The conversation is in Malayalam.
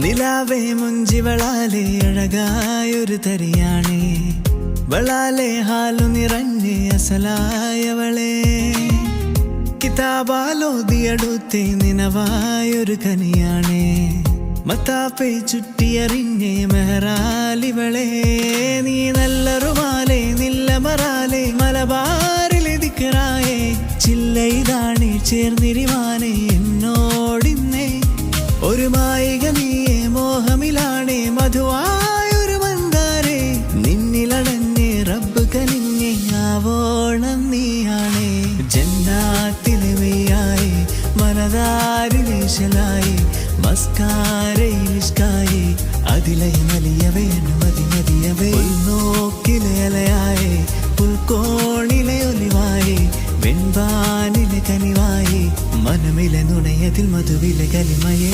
നിലാവേ മുഞ്ചിവളാലെ അഴകായൊരു തരിയാണേ, വളാലെ ഹാലു നിറഞ്ഞേ അസലായവളെ. കിതാബാലോതിയടുത്തേ നിനവായൊരു കനിയാണേ, മത്താപ്പെ ചുറ്റിയറിഞ്ഞേ മെഹറാലിവളെ. നീ നല്ല റുമാലെ നില്ലമറാലെ മലബാറിലെ ദിക്റായേ, ചില്ലയിതാണേ ചേർന്നിരിവാനേ എന്നോടിന്നേ. ഒരു മായിക നീയെ മോഹമിലാണേ മധുവായൊരു മന്ദാരേ, നിന്നിലടഞ്ഞേ റബ്ബ് കനിഞ്ഞേ ആവോളം നീയാണേ. ജന്നാത്തിലെ വെയ്യായി മനതാരിലേശലായി മസ്കാരയിലിഷ്കായി അതിലയമലിയവേ അനുമതി മതിയവേ. നോക്കിലെ അലയായി പുൽക്കോണിലെ ഒലിവായി വെൺപാനിലെ കനിവായി മനമിലെ നുണയതിൽ മധുവിലെ കലിമയേ.